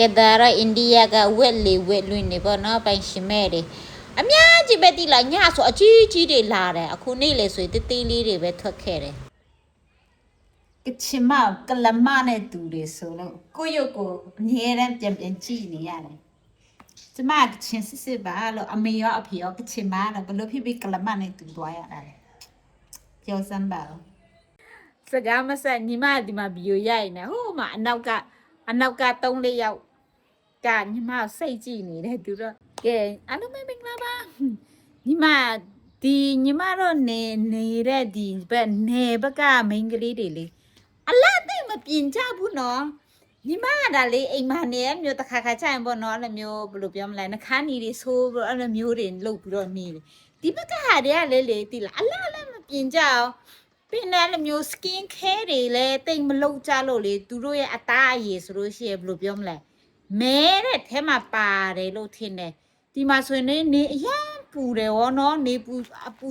Kedara India ga wetly wetly no by shimere. A myaji betty la nyaso a chi de lare, a cunile so the daily river took care. Kichima, Kalamane do this solo. Koyoko, near them and chini. The mark chances a balo, a mayor up here, Kichimana, but look, he be Kalamane to Dwyer. Josamba. Sagama said, Nima di mabio yaina, oh, my now got only out. Can you mouse say genie? They do that. Okay, I don't make lava. Nima, the Nimaro ne ready, but never got mingly dilly. A lot them a pin jabu no. Nimada lay a man name, you the cacacha and bonol and your blubium line a canny is over on a murin look on me. The baka had a lily till a lot of a pin jow. Pinel mu skin carry le ting low jalo to do a tie is Russia blubium like. Mere tema pare lo tine. Di maswene ni yan pure o no ni pu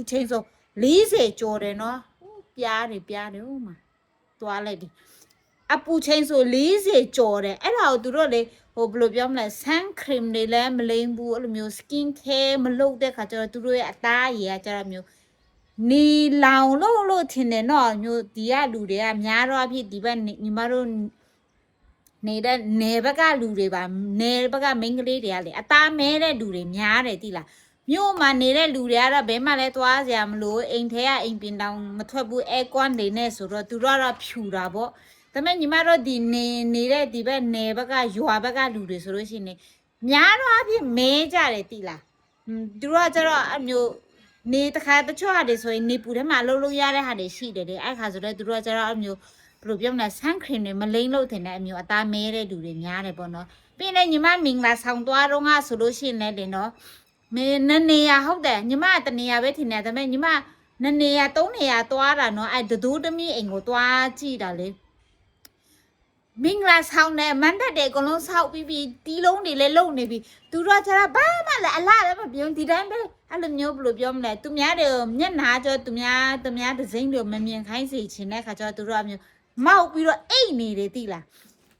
chenso lise chore no. Piare uma. Toale di. Apu chenso lise chore. Ela o duro le o blobiam le sun cream le le mlembu o myo skin care mlo de ka cho duro ya ta ye cha myo. Ni lao lo tine no myo dia lu de a mya ro a phi di ba ni ma roနေတဲ့နေဘက်ကလူတွေပါနေဘက်ကမိန်းကလေးတွေကလေအသားမဲတဲ့လူတွေများတယ်တိလားမြို့မှာနေတဲ့လူတွေကတော့ဘယ်မှလဲသွားစရာမလိုအိမ်ထဲကအိမ်ပြင်တောင်မထွက်ဘူးအဲကွမ်းနေနဲ့ဆိုတော့သူတို့ကတော့ဖြူတာပေါ့ဒါပေမဲ့ညီမတို့ဒီနေတဲ့ဒီဘက်နေဘက်ကရွာဘက်ကလူတွေဆိုလို့ရှိရင်များတော့အဖြစ်မဲကြတယ်တိလားသူတို့ကကျတော့အမျိုးနေတခါတချို့ဟာတွေဆိုရင်နေပူထဲမှာလှုပ်လို့ရတဲ့ဟာတွေရှိတယ်လေအဲ့ခါဆိုတော့သူတို့ကကျတော့အမျိုးဘယ်လိုပြောမလဲဆန်းခရင်တွေမလိမ့်လို့ထင်တဲ့အမျိုးအသားမဲတဲ့လူတွေများတယ်ပေါ့နော်ပြီးရင်ညီမမင်္ဂလာဆောင်သွားတော့ငါဆိုလို့ရှိရင်လည်းနော်မင်းနနေရဟုတ်တယ်ညီမတနေရပဲထင်တယ်ဒါပေမဲ့ညီမနနေရ3နေရသွားတာနော်အဲ့ဒူးတမီအိမ်ကိုသွားကြည့်တာလေမင်္ဂလာဆောင်တယ်မန်တက်တယ်အကုန်လုံးဆောက်ပြီးတီးလုံးတွေလည်းလုံနေပြီသူတို့ကျတော့ဘာမှလည်းအလားလည်းမပြောဒီတိုင်းပဲအဲ့လိုမျိုးဘယ်လိုပြောမလဲသူများတွေမျက်နှာကျသူများဒဇိမ့်တွေမမြင်ခိုင်းစေချင်တဲ့ခါကျတော့သူတို့အမျိုးမောက်ပြီးတော့အိတ်နေတယ်တိလား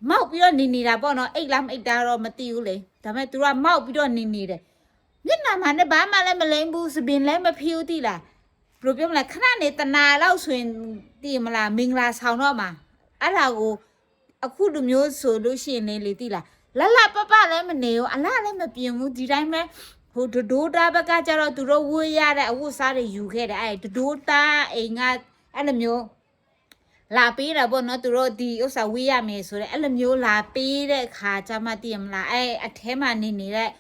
မောက်ပြီးတော့နေတာပေါ့နော်အိတ်လားမအိတ်တာတော့မသိဘူးလေဒါပေမဲ့သူကမောက်ပြီးတော့နေတယ်မျက်နှာမှာနဲ့ဘာမှလည်းမလိမ့်ဘူးစပင်လည်းမဖြူတိလားဘယ်လိုပြောမလဲခဏနေတနာလောက်ဆိုရင်သိမလားမင်္ဂလာဆောင်တော့မှာအဲ့ဒါကိုအခုလိုမျိုးဆိုလို့ရှိရင်လေတိလားလပလည်းမနေဘူးအလားလည်းမပြင်းဘူးဒီတိုင်းပဲဟိုဒိုးတာဘက်ကကျတော့သူတို့ဝေးရတဲ့အဝတ်စားတွေယူခဲ့တယ်အဲ့ဒိုးတာအိမ်ကအဲ့လိုမျိုးလာပေးတာပေါ့နော်သူတို့ဒီဥစ္စာဝေးရမယ်ဆိုတော့အဲ့လိုမျိုးလာပေးတဲ့ခါကျမှသိရမလားအဲ့အထဲမှာနေနေတဲ့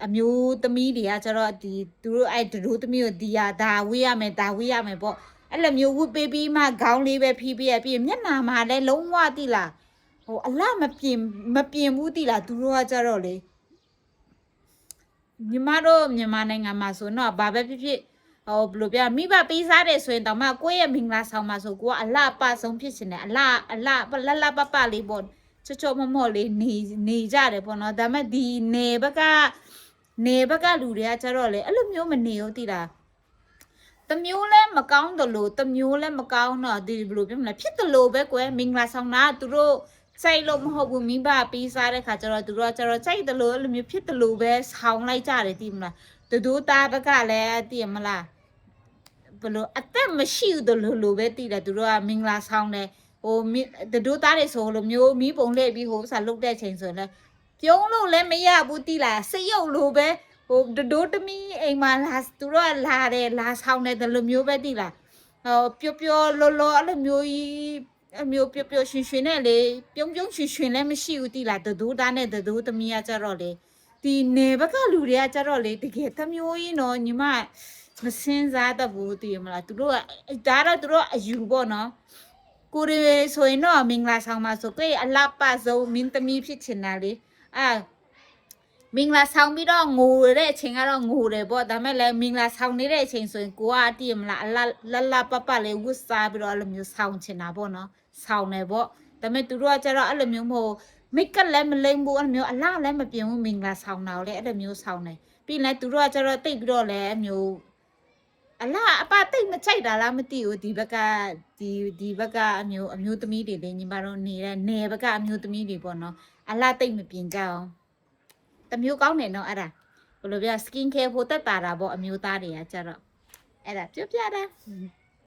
အမျိုးသမီးတွေကကျတော့ဒီသူတို့အဲ့ဒိုးသမီးကိုဒီရဒါဝေးရမယ်ပေါ့အဲ့လိုမျိုးဝတ်ပေးပြီးမှခေါင်းလေးပဲဖိပြီးမျက်နှာမှာလည်းလုံးဝသိလားဟိုအလားမပြင်ဘူးသိလားသူတို့ကကျတော့လေညီမတို့မြန်မာနိုင်ငံမှာဆိုတော့ဘာပဲဖြစ်ဟိုဘယ်လိုပြမိဘပေးစားတယ်ဆိုရင်တော့မှကိုယ့်ရဲ့မင်္ဂလာဆောင်မှာဆိုကိုကအလှပဆုံးဖြစ်ရှင်တယ်အလှလပလေးပေါ့ချောမောလေးနေကြတယ်ပေါ့နော်ဒါပေမဲ့ဒီနေဘက်ကလူတွေကကျတော့လေအဲ့လိုမျိုးမနေဘူးတိလားတမျိုးလဲမကောင်းတယ်လို့တမျိုးလဲမကောင်းတော့ဒီဘယ်လိုပြောမလဲဖြစ်တယ်လို့ပဲကွယ်မင်္ဂလာဆောင်တာသူတို့စိတ်လို့မဟုတ်ဘူးမိဘပေးစားတဲ့ခါကျတော့သူတို့ကကျတော့စိတ်တယ်လို့အဲ့လိုမျိုးဖြစ်တယ်လို့ပဲဆောင်းလိုက်ကြတယ်တိမလားတူသားဘက်ကလည်းသိရမလားဘလို့အသက်မရှိဘူးလို့ပဲသိတယ်သူတို့ကမင်္ဂလာဆောင်တယ်ဟိုတူသားတွေဆိုလိုမျိုးမီးပုံလှည့်ပြီးဟိုစားလုတ်တဲ့ချိန်ဆိုရင်လည်းပြုံးလို့လည်းမရဘူးတိလားစိတ်ရုပ်လို့ပဲဟိုဒိုးတမီအိမ်မှာလာသူတို့ကလာတယ်လာဆောင်တယ်လိုမျိုးပဲတိလားဟိုပျော်လောအဲ့လိုမျိုးကြီးအမျိုးပျော်ရွှင်နဲ့လေပြုံးရွှင်လည်းမရှိဘူးတိလားဒိုးသားနဲ့ဒိုးတမီကကြတော့လေဒီနေဘက်ကလူတွေကကြတော့လေတကယ်တမျိုးကြီးနော်ညီမမစင်းစားတတ်ဘူးတည်မလားသူတို့ကဒါတော့သူတို့အယူပေါ့နော်ကိုရီဆိုရင်တော့မင်္ဂလာဆောင်မှာဆိုကိုအလှပဆုံးမင်းသမီးဖြစ်ချင်တာလေမင်္ဂလာဆောင်ပြီးတော့ငိုတဲ့အချိန်ကတော့ငိုတယ်ပေါ့ဒါမဲ့လည်းမင်္ဂလာဆောင်နေတဲ့အချိန်ဆိုရင်ကိုကတည်မလားလပလေးဝတ်စားပြီးတော့အဲ့လိုမျိုးဆောင်ချင်တာပေါ့နော်ဆောင်တယ်ပေါ့ဒါမဲ့သူတို့ကကျတော့အဲ့လိုမျိုးမဟုတ်မိတ်ကလည်းမလိမ့်ဘူးအဲ့လိုမျိုးအလားလည်းမပြင်းဘူးမင်္ဂလာဆောင်တာလေအဲ့လိုမျိုးဆောင်တယ်ပြီးရင်သူတို့ကကျတော့တိတ်ပြီးတော့လည်းအမျိုးအလားအပတိတ်မချိုက်တာလားမသိဘူးဒီဘက်ကအမျိုးသမီးတွေလေညီမတို့နေတဲ့နယ်ဘက်ကအမျိုးသမီးတွေပေါ့နော် အလားတိတ်မပြင်ကြအောင်တမျိုးကောင်းတယ်နော်အဲ့ဒါဘယ်လိုပြ skin care ဖို့တက်တာတာပေါ့အမျိုးသားတွေကကြတော့အဲ့ဒါပြပြတာ